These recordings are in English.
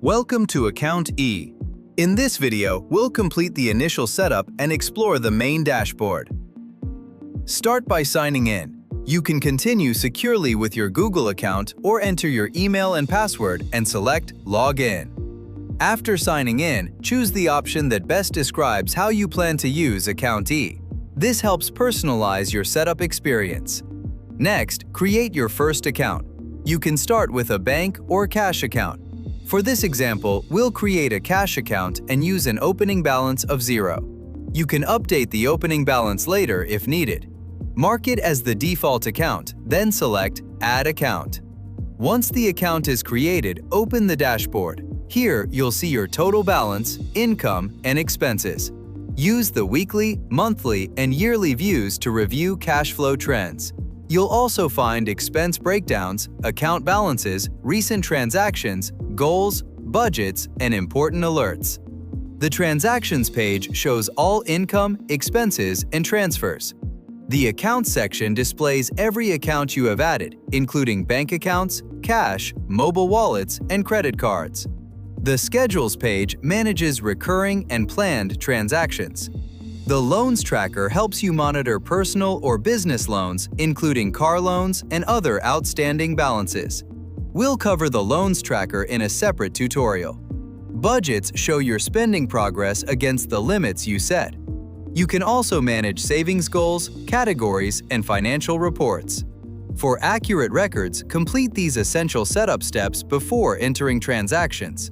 Welcome to AccountE. In this video, we'll complete the initial setup and explore the main dashboard. Start by signing in. You can continue securely with your Google account or enter your email and password and select Log In. After signing in, choose the option that best describes how you plan to use AccountE. This helps personalize your setup experience. Next, create your first account. You can start with a bank or cash account. For this example, we'll create a cash account and use an opening balance of 0. You can update the opening balance later if needed. Mark it as the default account, then select Add Account. Once the account is created, open the dashboard. Here, you'll see your total balance, income, and expenses. Use the weekly, monthly, and yearly views to review cash flow trends. You'll also find expense breakdowns, account balances, recent transactions, goals, budgets, and important alerts. The Transactions page shows all income, expenses, and transfers. The Accounts section displays every account you have added, including bank accounts, cash, mobile wallets, and credit cards. The Schedules page manages recurring and planned transactions. The Loans tracker helps you monitor personal or business loans, including car loans and other outstanding balances. We'll cover the Loans tracker in a separate tutorial. Budgets show your spending progress against the limits you set. You can also manage savings goals, categories, and financial reports. For accurate records, complete these essential setup steps before entering transactions.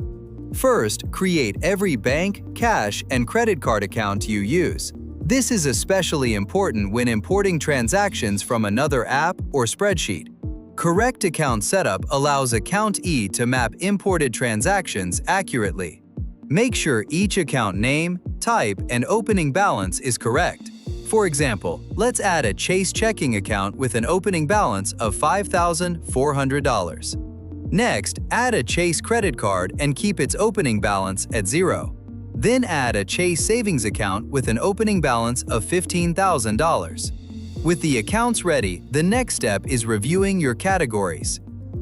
First, create every bank, cash, and credit card account you use. This is especially important when importing transactions from another app or spreadsheet. Correct account setup allows AccountE to map imported transactions accurately. Make sure each account name, type, and opening balance is correct. For example, let's add a Chase checking account with an opening balance of $5,400. Next, add a Chase credit card and keep its opening balance at 0. Then add a Chase savings account with an opening balance of $15,000. With the accounts ready, the next step is reviewing your categories.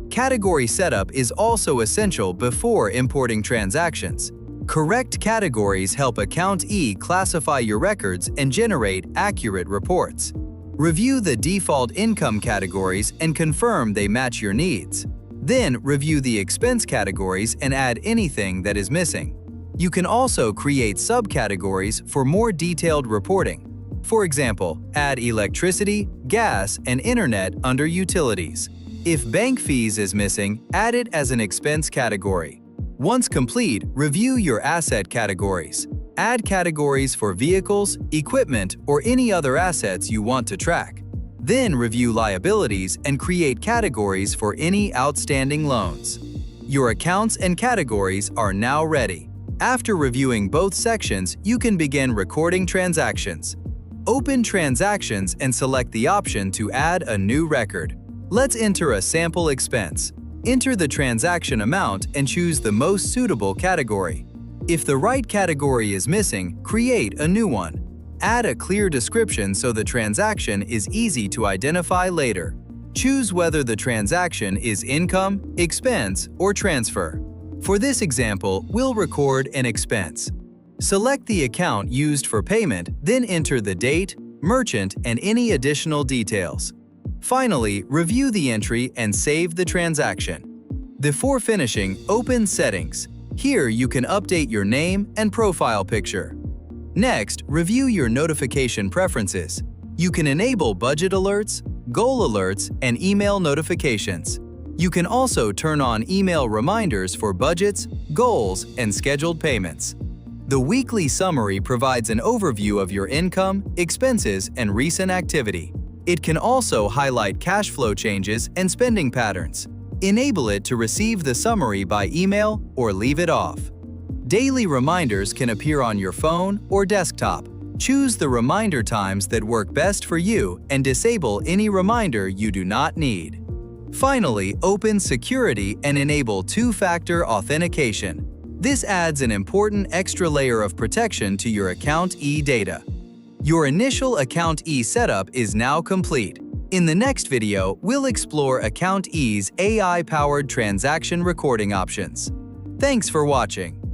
Category setup is also essential before importing transactions. Correct categories help AccountE classify your records and generate accurate reports. Review the default income categories and confirm they match your needs. Then review the expense categories and add anything that is missing. You can also create subcategories for more detailed reporting. For example, add electricity, gas, and internet under utilities. If bank fees is missing, add it as an expense category. Once complete, review your asset categories. Add categories for vehicles, equipment, or any other assets you want to track. Then review liabilities and create categories for any outstanding loans. Your accounts and categories are now ready. After reviewing both sections, you can begin recording transactions. Open Transactions and select the option to add a new record. Let's enter a sample expense. Enter the transaction amount and choose the most suitable category. If the right category is missing, create a new one. Add a clear description so the transaction is easy to identify later. Choose whether the transaction is income, expense, or transfer. For this example, we'll record an expense. Select the account used for payment, then enter the date, merchant, and any additional details. Finally, review the entry and save the transaction. Before finishing, open Settings. Here you can update your name and profile picture. Next, review your notification preferences. You can enable budget alerts, goal alerts, and email notifications. You can also turn on email reminders for budgets, goals, and scheduled payments. The weekly summary provides an overview of your income, expenses, and recent activity. It can also highlight cash flow changes and spending patterns. Enable it to receive the summary by email or leave it off. Daily reminders can appear on your phone or desktop. Choose the reminder times that work best for you and disable any reminder you do not need. Finally, open Security and enable two-factor authentication. This adds an important extra layer of protection to your AccountE data. Your initial AccountE setup is now complete. In the next video, we'll explore AccountE's AI-powered transaction recording options. Thanks for watching.